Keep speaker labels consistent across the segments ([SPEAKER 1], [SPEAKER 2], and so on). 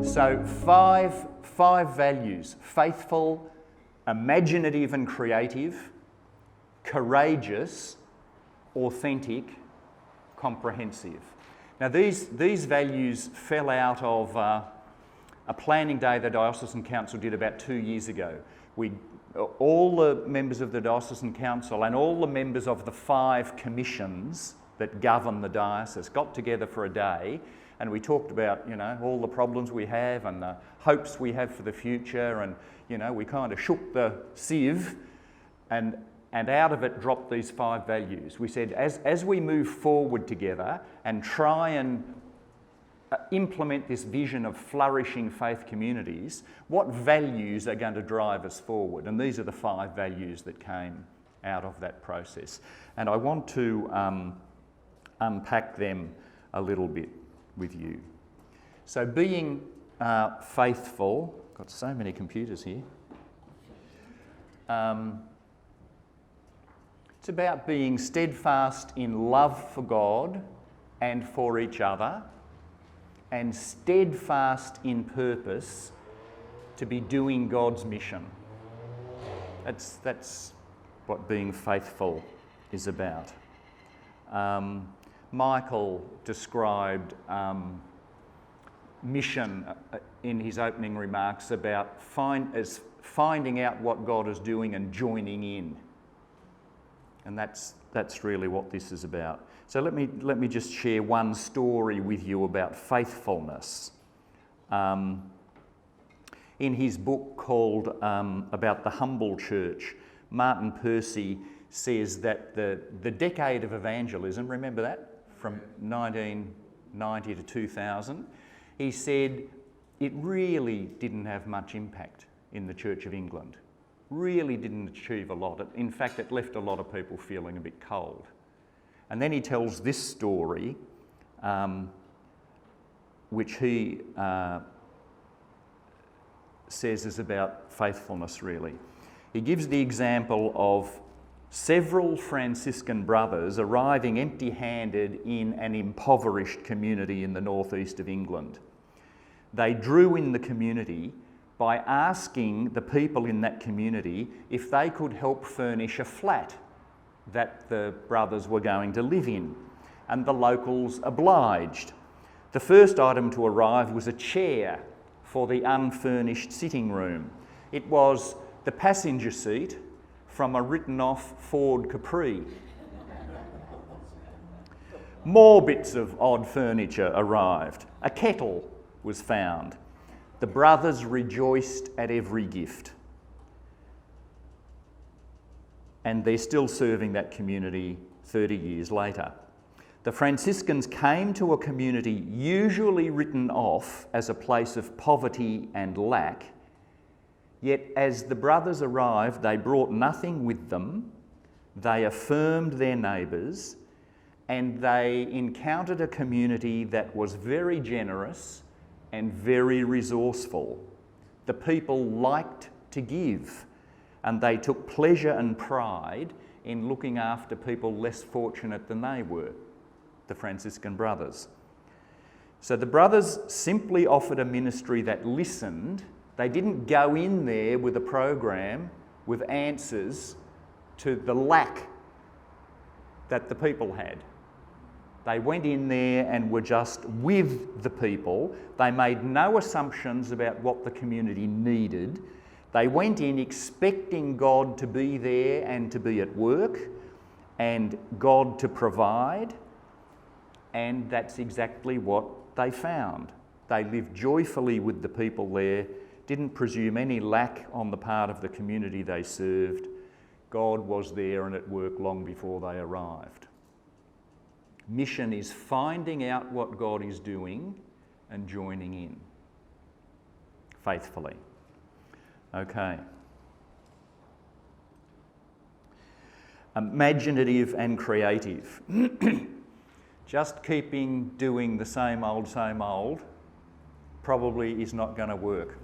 [SPEAKER 1] So five values: faithful, imaginative and creative, courageous, authentic, comprehensive. Now these values fell out of a planning day the Diocesan Council did about 2 years ago. All the members of the Diocesan Council and all the members of the 5 commissions that govern the diocese got together for a day, and we talked about, all the problems we have and the hopes we have for the future, and, we kind of shook the sieve, and out of it dropped these 5 values. We said, as we move forward together and try and implement this vision of flourishing faith communities, what values are going to drive us forward? And these are the 5 values that came out of that process. And I want to unpack them a little bit with you. So being faithful, got so many computers here. It's about being steadfast in love for God and for each other, and steadfast in purpose to be doing God's mission. That's what being faithful is about. Michael described mission in his opening remarks about finding out what God is doing and joining in. And that's really what this is about. So let me just share one story with you about faithfulness. In his book called About the Humble Church, Martin Percy says that the decade of evangelism, remember that, from 1990 to 2000, he said it really didn't have much impact in the Church of England. Really didn't achieve a lot. In fact, it left a lot of people feeling a bit cold. And then he tells this story, which he says is about faithfulness, really. He gives the example of several Franciscan brothers arriving empty-handed in an impoverished community in the northeast of England. They drew in the community by asking the people in that community if they could help furnish a flat that the brothers were going to live in, and the locals obliged. The first item to arrive was a chair for the unfurnished sitting room. It was the passenger seat from a written-off Ford Capri. More bits of odd furniture arrived. A kettle was found. The brothers rejoiced at every gift. And they're still serving that community 30 years later. The Franciscans came to a community usually written off as a place of poverty and lack, yet as the brothers arrived, they brought nothing with them, they affirmed their neighbours, and they encountered a community that was very generous and very resourceful. The people liked to give, and they took pleasure and pride in looking after people less fortunate than they were, the Franciscan brothers. So the brothers simply offered a ministry that listened. They didn't go in there with a program with answers to the lack that the people had. They went in there and were just with the people. They made no assumptions about what the community needed. They went in expecting God to be there and to be at work, and God to provide, and that's exactly what they found. They lived joyfully with the people there, didn't presume any lack on the part of the community they served. God was there and at work long before they arrived. Mission is finding out what God is doing and joining in faithfully. Okay. Imaginative and creative. Just doing the same old probably is not going to work.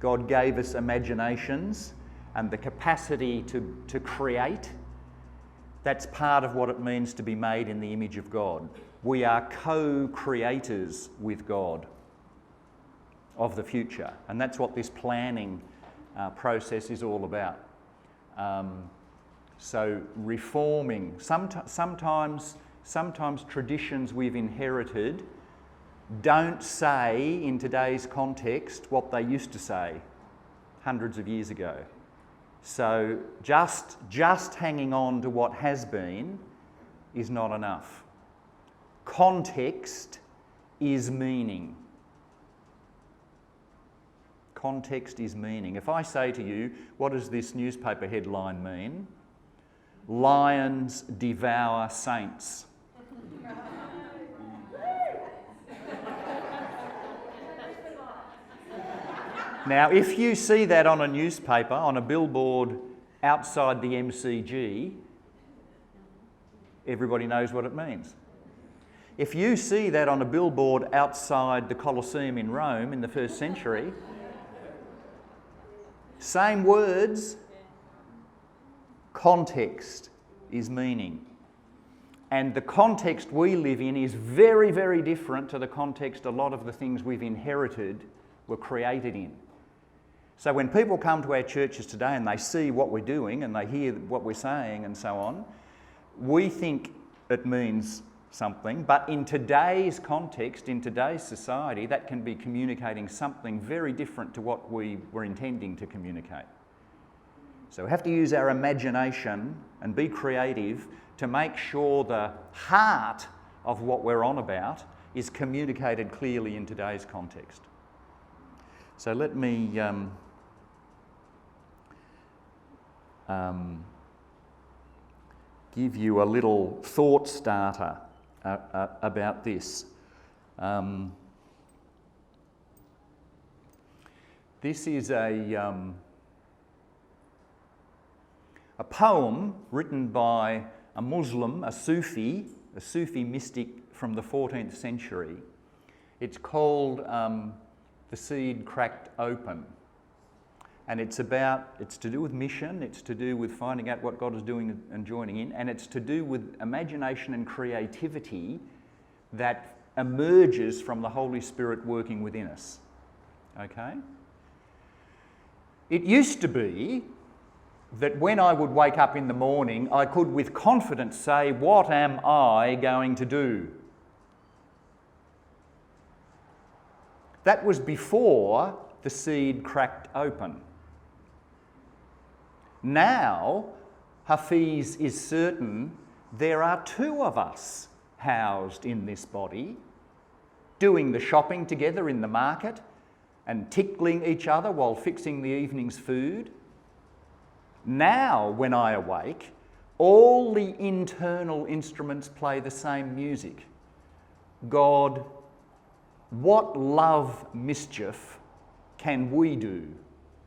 [SPEAKER 1] God gave us imaginations and the capacity to create, That's part of what it means to be made in the image of God. We are co-creators with God of the future, and that's what this planning process is all about. So reforming, sometimes traditions we've inherited don't say in today's context what they used to say hundreds of years ago. So just hanging on to what has been is not enough. Context is meaning. Context is meaning. If I say to you, what does this newspaper headline mean? Lions devour saints. Now, if you see that on a newspaper, on a billboard outside the MCG, everybody knows what it means. If you see that on a billboard outside the Colosseum in Rome in the 1st century, same words, context is meaning. And the context we live in is very, very different to the context a lot of the things we've inherited were created in. So when people come to our churches today and they see what we're doing and they hear what we're saying and so on, we think it means something, but in today's context, in today's society, that can be communicating something very different to what we were intending to communicate. So we have to use our imagination and be creative to make sure the heart of what we're on about is communicated clearly in today's context. So let me give you a little thought starter about this. This is a poem written by a Muslim, a Sufi mystic from the 14th century. It's called The Seed Cracked Open. And it's to do with mission, it's to do with finding out what God is doing and joining in, and it's to do with imagination and creativity that emerges from the Holy Spirit working within us. Okay? It used to be that when I would wake up in the morning, I could with confidence say, what am I going to do? That was before the seed cracked open. Now, Hafiz is certain there are two of us housed in this body, doing the shopping together in the market and tickling each other while fixing the evening's food. Now, when I awake, all the internal instruments play the same music. God, what love mischief can we do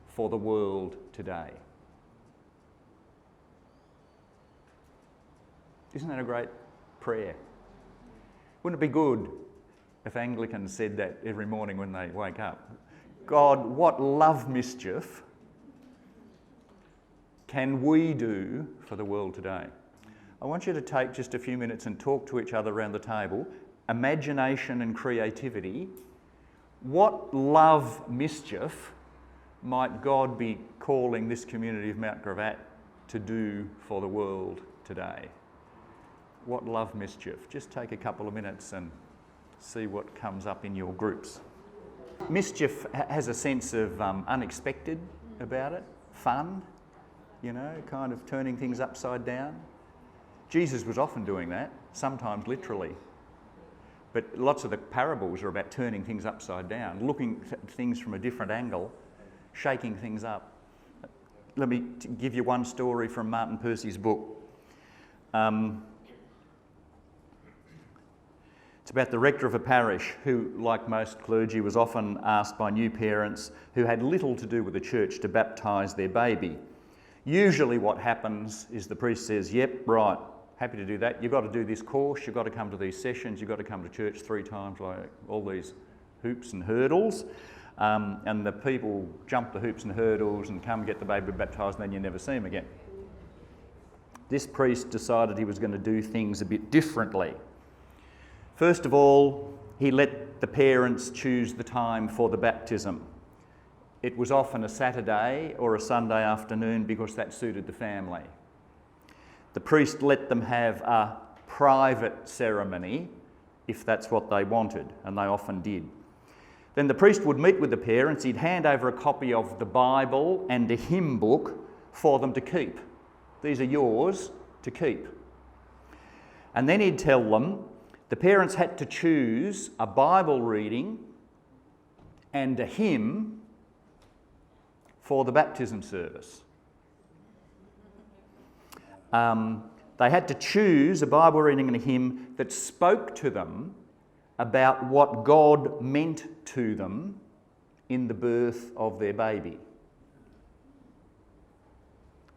[SPEAKER 1] for the world today? Isn't that a great prayer? Wouldn't it be good if Anglicans said that every morning when they wake up? God, what love mischief can we do for the world today? I want you to take just a few minutes and talk to each other around the table. Imagination and creativity. What love mischief might God be calling this community of Mount Gravatt to do for the world today? What love mischief? Just take a couple of minutes and see what comes up in your groups. Mischief has a sense of unexpected about it, fun, you know, kind of turning things upside down. Jesus was often doing that, sometimes literally. But lots of the parables are about turning things upside down, looking at things from a different angle, shaking things up. Let me give you one story from Martin Percy's book. It's about the rector of a parish who, like most clergy, was often asked by new parents who had little to do with the church to baptise their baby. Usually what happens is the priest says, yep, right, happy to do that. You've got to do this course, you've got to come to these sessions, you've got to come to church 3 times, like all these hoops and hurdles. And the people jump the hoops and hurdles and come get the baby baptised and then you never see them again. this priest decided he was going to do things a bit differently. First of all, he let the parents choose the time for the baptism. It was often a Saturday or a Sunday afternoon because that suited the family. The priest let them have a private ceremony if that's what they wanted, and they often did. Then the priest would meet with the parents, he'd hand over a copy of the Bible and a hymn book for them to keep. These are yours to keep. And then he'd tell them the parents had to choose a Bible reading and a hymn for the baptism service. They had to choose a Bible reading and a hymn that spoke to them about what God meant to them in the birth of their baby.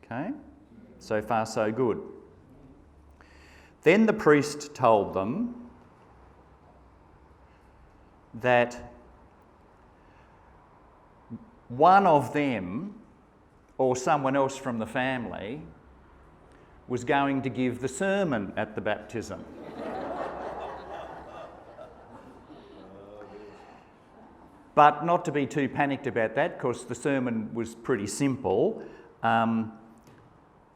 [SPEAKER 1] Okay? So far, so good. Then the priest told them that one of them, or someone else from the family, was going to give the sermon at the baptism. But not to be too panicked about that, because the sermon was pretty simple.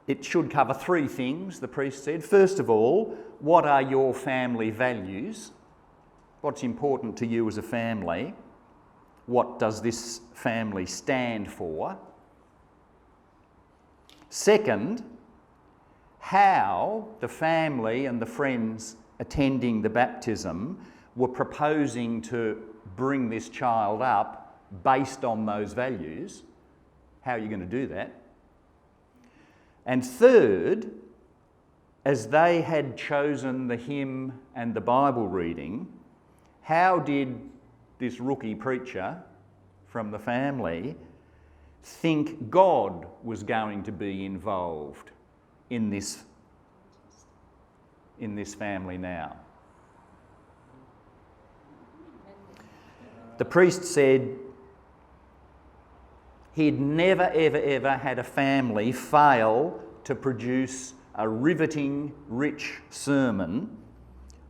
[SPEAKER 1] It should cover three things, the priest said. First of all, what are your family values? What's important to you as a family? What does this family stand for? Second, how the family and the friends attending the baptism were proposing to bring this child up based on those values. How are you going to do that? And third, as they had chosen the hymn and the Bible reading, how did this rookie preacher from the family think God was going to be involved in this family now? The priest said he'd never, ever, ever had a family fail to produce a riveting, rich sermon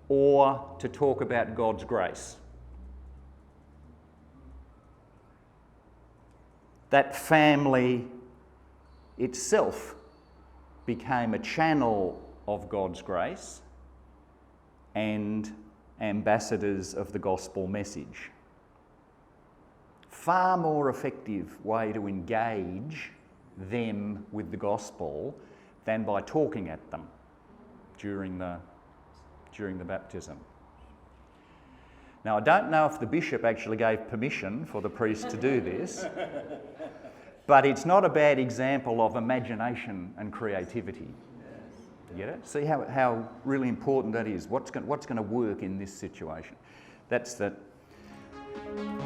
[SPEAKER 1] or to talk about God's grace. That family itself became a channel of God's grace and ambassadors of the gospel message. Far more effective way to engage them with the gospel than by talking at them during the baptism. Now, I don't know if the bishop actually gave permission for the priest to do this, but it's not a bad example of imagination and creativity. You get it? See how really important that is. What's going to work in this situation? That's the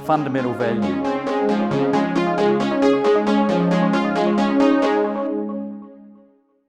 [SPEAKER 1] fundamental value.